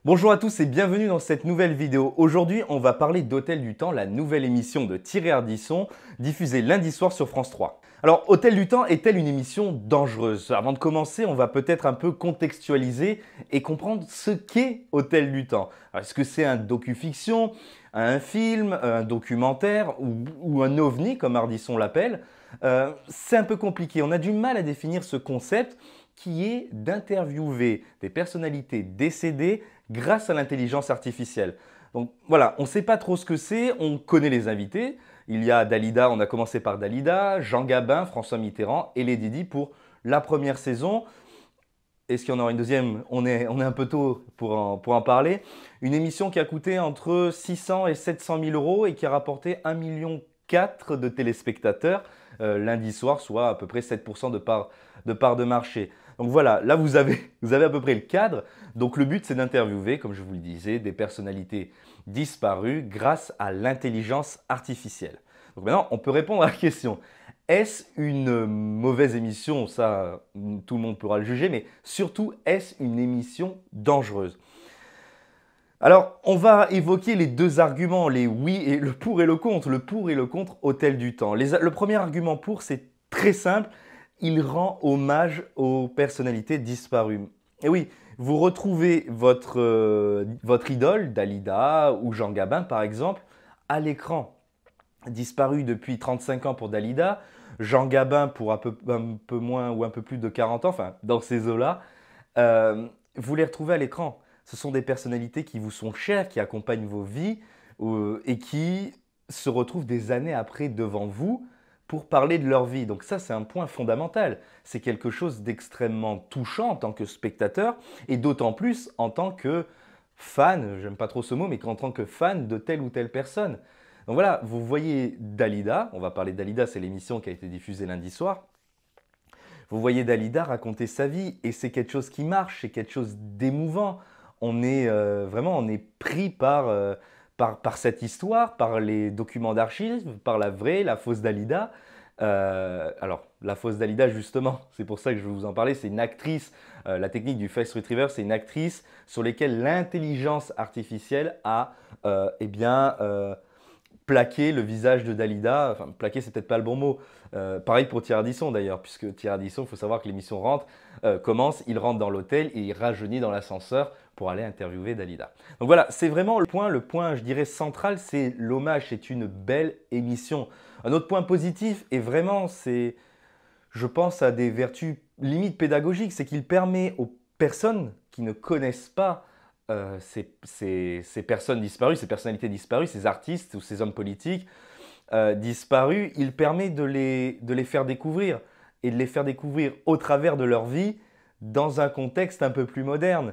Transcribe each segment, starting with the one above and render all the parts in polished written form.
Bonjour à tous et bienvenue dans cette nouvelle vidéo. Aujourd'hui, on va parler d'Hôtel du Temps, la nouvelle émission de Thierry Ardisson, diffusée lundi soir sur France 3. Alors, Hôtel du Temps est-elle une émission dangereuse? Avant de commencer, on va peut-être un peu contextualiser et comprendre ce qu'est Hôtel du Temps. Est-ce que c'est un docu-fiction, un film, un documentaire ou un ovni, comme Ardisson l'appelle? C'est un peu compliqué. On a du mal à définir ce concept qui est d'interviewer des personnalités décédées grâce à l'intelligence artificielle. Donc voilà, on ne sait pas trop ce que c'est, on connaît les invités. Il y a Dalida, on a commencé par Dalida, Jean Gabin, François Mitterrand et Lady Di pour la première saison. Est-ce qu'il y en aura une deuxième? On est un peu tôt pour en parler. Une émission qui a coûté entre 600 et 700 000 euros et qui a rapporté 1,4 million de téléspectateurs lundi soir, soit à peu près 7% de part de marché. Donc voilà, là vous avez à peu près le cadre. Donc le but c'est d'interviewer, comme je vous le disais, des personnalités disparues grâce à l'intelligence artificielle. Donc maintenant on peut répondre à la question. Est-ce une mauvaise émission? Ça, tout le monde pourra le juger, mais surtout, est-ce une émission dangereuse? Alors, on va évoquer les deux arguments, les oui et le pour et le contre. Le pour et le contre Hôtel du Temps. Le premier argument pour, c'est très simple. Il rend hommage aux personnalités disparues. Et oui, vous retrouvez votre idole, Dalida ou Jean Gabin par exemple, à l'écran. Disparu depuis 35 ans pour Dalida, Jean Gabin pour un peu moins ou un peu plus de 40 ans, enfin dans ces eaux-là, vous les retrouvez à l'écran. Ce sont des personnalités qui vous sont chères, qui accompagnent vos vies et qui se retrouvent des années après devant vous pour parler de leur vie. Donc ça, c'est un point fondamental. C'est quelque chose d'extrêmement touchant en tant que spectateur et d'autant plus en tant que fan, j'aime pas trop ce mot, mais qu'en tant que fan de telle ou telle personne. Donc voilà, vous voyez Dalida, on va parler de Dalida, c'est l'émission qui a été diffusée lundi soir. Vous voyez Dalida raconter sa vie et c'est quelque chose qui marche, c'est quelque chose d'émouvant. On est vraiment, on est pris par cette histoire, par les documents d'archives, par la vraie, la fausse Dalida. Alors, la fausse Dalida, justement, c'est pour ça que je vais vous en parler, c'est une actrice, la technique du face retriever, c'est une actrice sur laquelle l'intelligence artificielle a plaquer le visage de Dalida. Enfin, plaquer, c'est peut-être pas le bon mot. Pareil pour Thierry Ardisson d'ailleurs, puisque Thierry Ardisson, il faut savoir que l'émission commence, il rentre dans l'hôtel et il rajeunit dans l'ascenseur pour aller interviewer Dalida. Donc voilà, c'est vraiment le point, je dirais, central, c'est l'hommage. C'est une belle émission. Un autre point positif, et vraiment, c'est, je pense à des vertus limite pédagogiques, c'est qu'il permet aux personnes qui ne connaissent pas ces personnes disparues, ces personnalités disparues, ces artistes ou ces hommes politiques disparus, il permet de les faire découvrir et de les faire découvrir au travers de leur vie dans un contexte un peu plus moderne.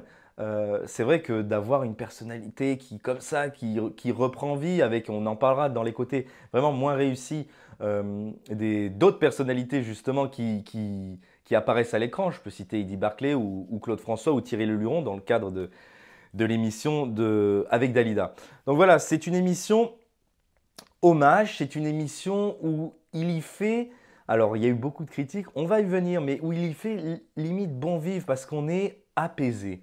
C'est vrai que d'avoir une personnalité qui, comme ça, qui reprend vie avec, on en parlera dans les côtés vraiment moins réussis, d'autres personnalités justement qui apparaissent à l'écran. Je peux citer Eddy Barclay ou Claude François ou Thierry Leluron dans le cadre de l'émission avec Dalida. Donc voilà, c'est une émission hommage, c'est une émission où il y fait, alors il y a eu beaucoup de critiques, on va y venir, mais où il y fait limite bon vivre parce qu'on est apaisé.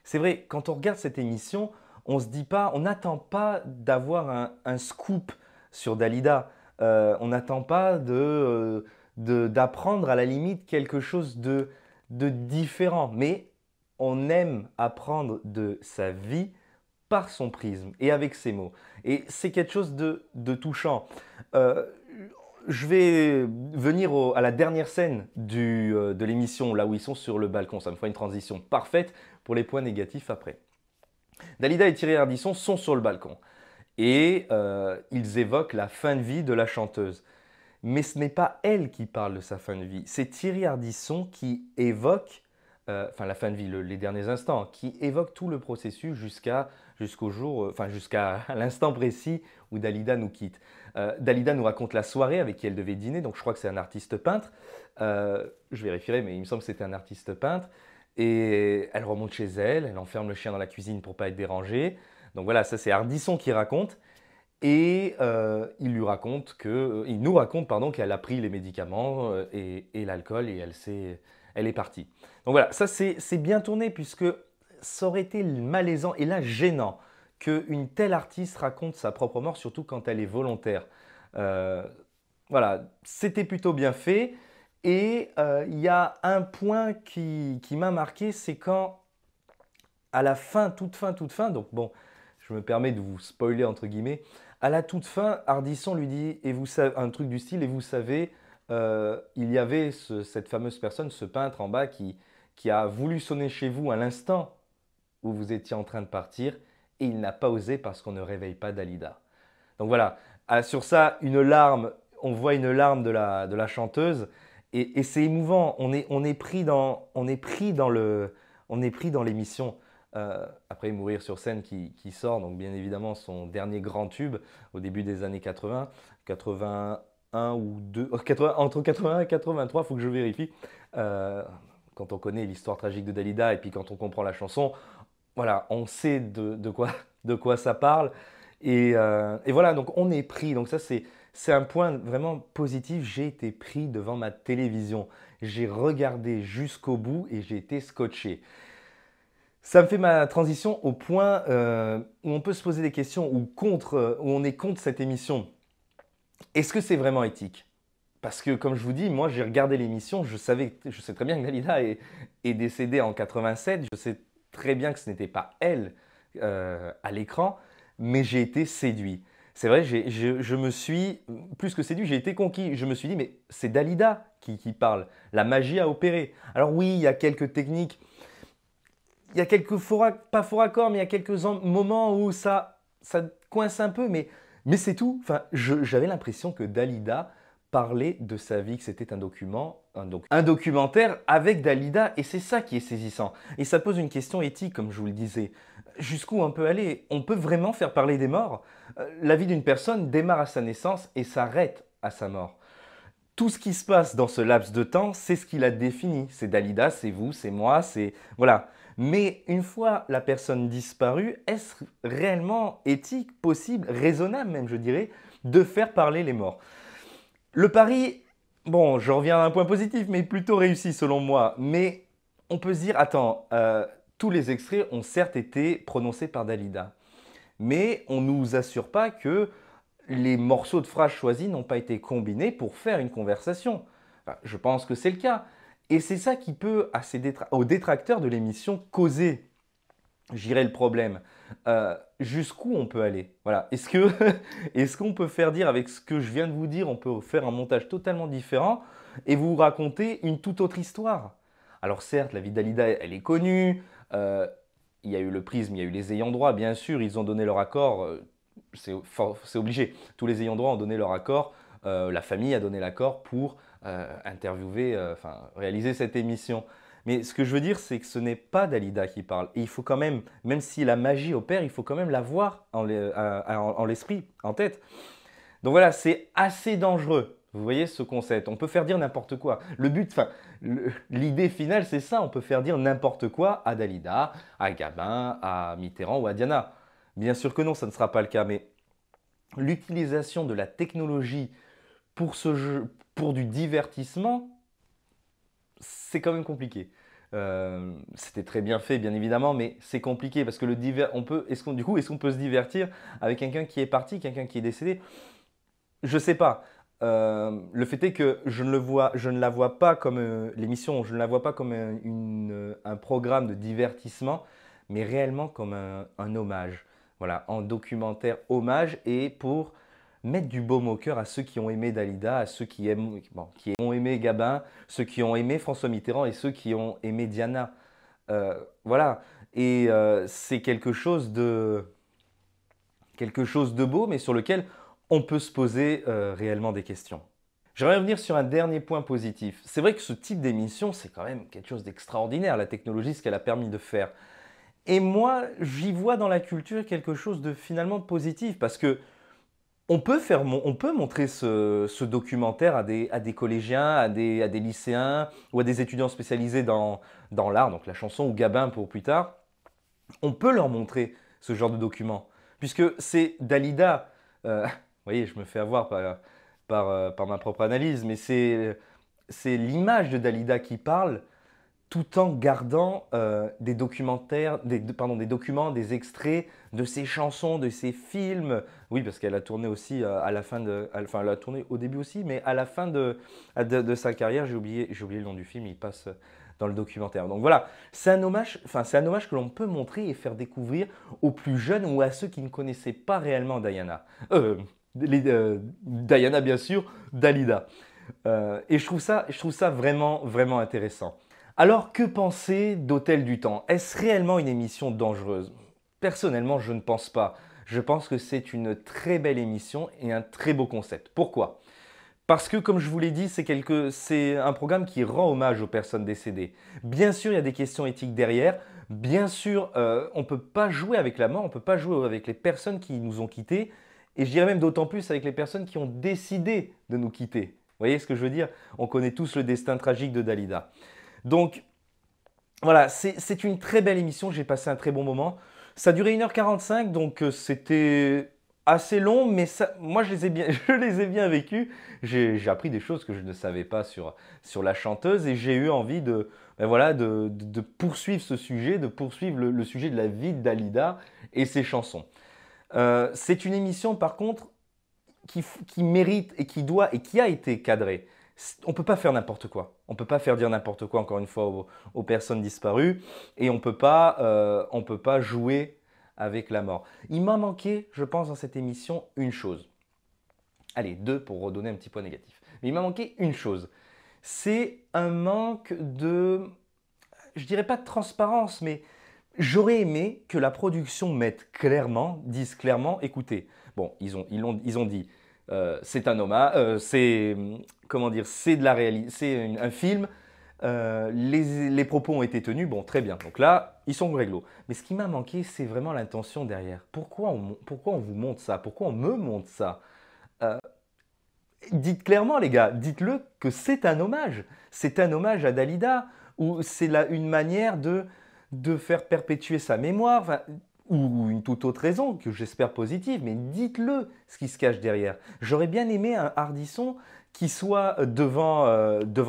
C'est vrai, quand on regarde cette émission, on se dit pas, on n'attend pas d'avoir un scoop sur Dalida. On n'attend pas d'apprendre à la limite quelque chose de différent. Mais on aime apprendre de sa vie par son prisme et avec ses mots. Et c'est quelque chose de touchant. Euh, je vais venir à la dernière scène de l'émission, là où ils sont sur le balcon. Ça me fera une transition parfaite pour les points négatifs après. Dalida et Thierry Ardisson sont sur le balcon et ils évoquent la fin de vie de la chanteuse. Mais ce n'est pas elle qui parle de sa fin de vie, c'est Thierry Ardisson qui évoque, enfin la fin de vie, les derniers instants, qui évoque tout le processus jusqu'au jour, enfin jusqu'à l'instant précis où Dalida nous quitte. Dalida nous raconte la soirée avec qui elle devait dîner, donc je crois que c'est un artiste peintre. Je vérifierai, mais il me semble que c'était un artiste peintre. Et elle remonte chez elle, elle enferme le chien dans la cuisine pour pas être dérangée. Donc voilà, ça c'est Ardisson qui raconte. Et il nous raconte pardon, qu'elle a pris les médicaments et l'alcool et elle est partie. Donc voilà, ça c'est bien tourné puisque ça aurait été malaisant et là gênant qu'une telle artiste raconte sa propre mort, surtout quand elle est volontaire. Euh, voilà, c'était plutôt bien fait. Et il y a un point qui m'a marqué, c'est quand, à la fin, toute fin, donc bon, je me permets de vous spoiler entre guillemets, à la toute fin, Ardisson lui dit, et vous savez, un truc du style, et vous savez, il y avait cette fameuse personne, ce peintre en bas, qui a voulu sonner chez vous à l'instant où vous étiez en train de partir, et il n'a pas osé parce qu'on ne réveille pas Dalida. Donc voilà, sur ça, une larme, on voit une larme de la chanteuse et c'est émouvant. On est pris dans, on est pris dans l'émission. Après Mourir sur scène qui sort, donc bien évidemment son dernier grand tube au début des années 80, 81 ou 2, entre 81 et 83, il faut que je vérifie. Euh, Quand on connaît l'histoire tragique de Dalida et puis quand on comprend la chanson, voilà, on sait de quoi ça parle. Et voilà, donc on est pris. Donc ça, c'est un point vraiment positif. J'ai été pris devant ma télévision. J'ai regardé jusqu'au bout et j'ai été scotché. Ça me fait ma transition au point où on peut se poser des questions où on est contre cette émission. Est-ce que c'est vraiment éthique? Parce que comme je vous dis, moi j'ai regardé l'émission, je sais très bien que Dalida est décédée en 87, je sais très bien que ce n'était pas elle à l'écran, mais j'ai été séduit. C'est vrai, je me suis, plus que séduit, j'ai été conquis. Je me suis dit, mais c'est Dalida qui parle. La magie a opéré. Alors oui, il y a quelques techniques, il y a quelques pas faux raccords, mais il y a quelques moments où ça coince un peu, mais c'est tout. Enfin, j'avais l'impression que Dalida parlait de sa vie, que c'était un documentaire avec Dalida, et c'est ça qui est saisissant. Et ça pose une question éthique, comme je vous le disais. Jusqu'où on peut aller? On peut vraiment faire parler des morts? La vie d'une personne démarre à sa naissance et s'arrête à sa mort. Tout ce qui se passe dans ce laps de temps, c'est ce qui l'a défini. C'est Dalida, c'est vous, c'est moi, c'est... Voilà. Mais une fois la personne disparue, est-ce réellement éthique, possible, raisonnable même, je dirais, de faire parler les morts? Le pari, bon, je reviens à un point positif, mais plutôt réussi selon moi. Mais on peut se dire, attends, tous les extraits ont certes été prononcés par Dalida, mais on ne nous assure pas que les morceaux de phrases choisis n'ont pas été combinés pour faire une conversation. Enfin, je pense que c'est le cas. Et c'est ça qui peut, aux détracteurs de l'émission, causer, j'irai le problème. Jusqu'où on peut aller? Voilà. Est-ce qu'on peut faire dire, avec ce que je viens de vous dire, on peut faire un montage totalement différent et vous raconter une toute autre histoire? Alors certes, la vie d'Alida, elle est connue. Il y a eu le prisme, il y a eu les ayants droit, bien sûr, ils ont donné leur accord. C'est obligé. Tous les ayants droit ont donné leur accord. La famille a donné l'accord pour interviewer, enfin réaliser cette émission. Mais ce que je veux dire, c'est que ce n'est pas Dalida qui parle. Et il faut quand même si la magie opère, il faut quand même la voir en l'esprit, en tête. Donc voilà, c'est assez dangereux. Vous voyez ce concept. On peut faire dire n'importe quoi. Le but, enfin, l'idée finale, c'est ça. On peut faire dire n'importe quoi à Dalida, à Gabin, à Mitterrand ou à Diana. Bien sûr que non, ça ne sera pas le cas. Mais l'utilisation de la technologie pour ce jeu, pour du divertissement, c'est quand même compliqué. C'était très bien fait, bien évidemment, mais c'est compliqué parce que est-ce qu'on peut se divertir avec quelqu'un qui est parti, quelqu'un qui est décédé? Je sais pas. Le fait est que je ne la vois pas comme l'émission, je ne la vois pas comme un programme de divertissement, mais réellement comme un hommage. Voilà, en documentaire hommage et pour mettre du baume au cœur à ceux qui ont aimé Dalida, à ceux qui ont aimé Gabin, ceux qui ont aimé François Mitterrand et ceux qui ont aimé Diana. Voilà, et c'est quelque chose de beau, mais sur lequel on peut se poser réellement des questions. J'aimerais revenir sur un dernier point positif. C'est vrai que ce type d'émission, c'est quand même quelque chose d'extraordinaire, la technologie, ce qu'elle a permis de faire. Et moi, j'y vois dans la culture quelque chose de finalement positif, parce que on peut montrer ce documentaire à des collégiens, à des lycéens ou à des étudiants spécialisés dans l'art, donc la chanson ou Gabin pour plus tard. On peut leur montrer ce genre de document, puisque c'est Dalida. Vous voyez, je me fais avoir par ma propre analyse, mais c'est l'image de Dalida qui parle. tout en gardant des documentaires, des documents, des extraits de ses chansons, de ses films. Oui, parce qu'elle a tourné aussi à la fin enfin, elle a tourné au début aussi, mais à la fin de sa carrière, j'ai oublié le nom du film, il passe dans le documentaire. Donc voilà, c'est un hommage que l'on peut montrer et faire découvrir aux plus jeunes ou à ceux qui ne connaissaient pas réellement Diana. Diana, bien sûr, Dalida. Et je trouve ça vraiment, vraiment intéressant. Alors, que penser d'Hôtel du Temps? Est-ce réellement une émission dangereuse? Personnellement, je ne pense pas. Je pense que c'est une très belle émission et un très beau concept. Pourquoi? Parce que, comme je vous l'ai dit, c'est un programme qui rend hommage aux personnes décédées. Bien sûr, il y a des questions éthiques derrière. Bien sûr, on ne peut pas jouer avec la mort, on ne peut pas jouer avec les personnes qui nous ont quittés. Et je dirais même d'autant plus avec les personnes qui ont décidé de nous quitter. Vous voyez ce que je veux dire? On connaît tous le destin tragique de Dalida. Donc, voilà, c'est une très belle émission, j'ai passé un très bon moment. Ça a duré 1h45, donc c'était assez long, mais moi je les ai bien vécus. J'ai appris des choses que je ne savais pas sur la chanteuse et j'ai eu envie ben voilà, de poursuivre ce sujet, de poursuivre le sujet de la vie de Dalida et ses chansons. C'est une émission par contre qui mérite et qui a été cadrée. On ne peut pas faire n'importe quoi. On ne peut pas faire dire n'importe quoi, encore une fois, aux personnes disparues. Et on ne peut pas jouer avec la mort. Il m'a manqué, je pense, dans cette émission, une chose. Allez, deux pour redonner un petit point négatif. Mais il m'a manqué une chose. C'est un manque de, je dirais pas de transparence, mais j'aurais aimé que la production dise clairement, écoutez, bon, ils ont dit, c'est un hommage, comment dire, c'est un film, les propos ont été tenus, bon, très bien. Donc là, ils sont réglo. Mais ce qui m'a manqué, c'est vraiment l'intention derrière. Pourquoi on vous montre ça? Pourquoi on me montre ça? Dites clairement, les gars, dites-le que c'est un hommage. C'est un hommage à Dalida, ou c'est une manière de faire perpétuer sa mémoire, enfin, ou une toute autre raison, que j'espère positive, mais dites-le ce qui se cache derrière. J'aurais bien aimé un Ardisson qui soit devant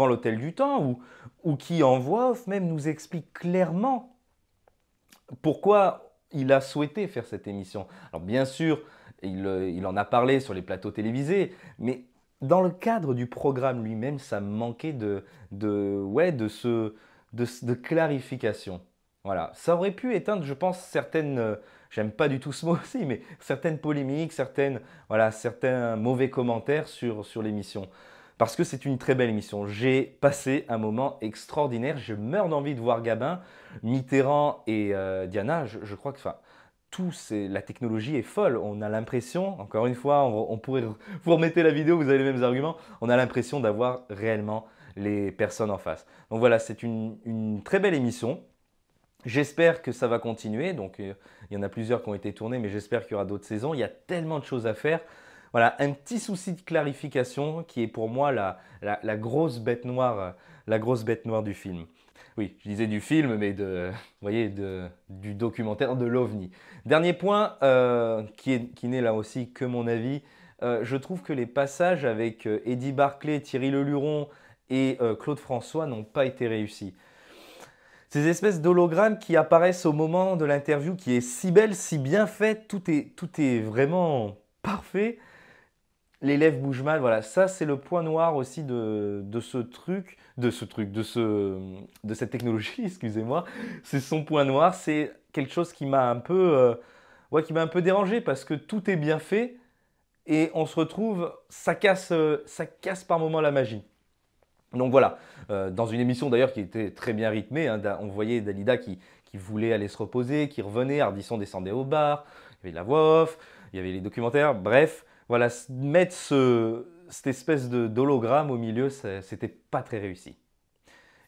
l'Hôtel du Temps, ou qui en voix off même nous explique clairement pourquoi il a souhaité faire cette émission. Alors bien sûr, il en a parlé sur les plateaux télévisés, mais dans le cadre du programme lui-même, ça me manquait de clarification. Voilà, ça aurait pu éteindre, je pense, certaines, j'aime pas du tout ce mot aussi, mais certaines polémiques, certains mauvais commentaires sur l'émission. Parce que c'est une très belle émission. J'ai passé un moment extraordinaire. Je meurs d'envie de voir Gabin, Mitterrand et Diana. Je crois que, enfin, la technologie est folle. On a l'impression, encore une fois, on pourrait, vous remettez la vidéo, vous avez les mêmes arguments. On a l'impression d'avoir réellement les personnes en face. Donc voilà, c'est une très belle émission. J'espère que ça va continuer. Donc il y en a plusieurs qui ont été tournées, mais j'espère qu'il y aura d'autres saisons. Il y a tellement de choses à faire. Voilà, un petit souci de clarification qui est pour moi la grosse bête noire, du film. Oui, je disais du film, mais vous voyez, du documentaire de l'OVNI. Dernier point, qui n'est là aussi que mon avis, je trouve que les passages avec Eddie Barclay, Thierry Leluron et Claude François n'ont pas été réussis. Ces espèces d'hologrammes qui apparaissent au moment de l'interview, qui est si belle, si bien faite, tout est vraiment parfait. Les lèvres bougent mal, voilà, ça c'est le point noir aussi de cette technologie, excusez-moi. C'est son point noir, c'est quelque chose qui m'a un peu, dérangé parce que tout est bien fait et on se retrouve, ça casse par moments la magie. Donc voilà, dans une émission d'ailleurs qui était très bien rythmée, hein, on voyait Dalida qui voulait aller se reposer, qui revenait, Ardisson descendait au bar, il y avait la voix off, il y avait les documentaires, bref. Voilà, mettre cette espèce d'hologramme au milieu, c'était pas très réussi.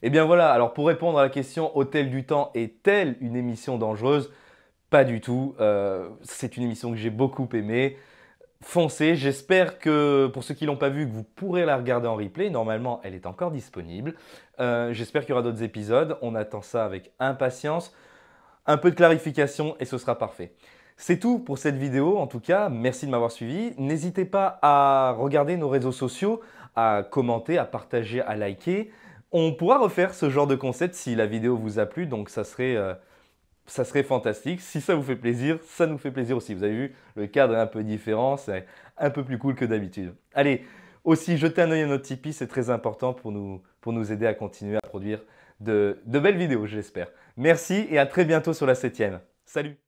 Et bien voilà, alors pour répondre à la question, Hôtel du Temps est-elle une émission dangereuse? Pas du tout, c'est une émission que j'ai beaucoup aimée. Foncez, j'espère que pour ceux qui ne l'ont pas vue, que vous pourrez la regarder en replay. Normalement, elle est encore disponible. J'espère qu'il y aura d'autres épisodes. On attend ça avec impatience. Un peu de clarification et ce sera parfait. C'est tout pour cette vidéo, en tout cas, merci de m'avoir suivi. N'hésitez pas à regarder nos réseaux sociaux, à commenter, à partager, à liker. On pourra refaire ce genre de concept si la vidéo vous a plu, donc ça serait fantastique. Si ça vous fait plaisir, ça nous fait plaisir aussi. Vous avez vu, le cadre est un peu différent, c'est un peu plus cool que d'habitude. Allez, aussi jetez un œil à notre Tipeee, c'est très important pour nous aider à continuer à produire de belles vidéos, j'espère. Merci et à très bientôt sur la 7e. Salut!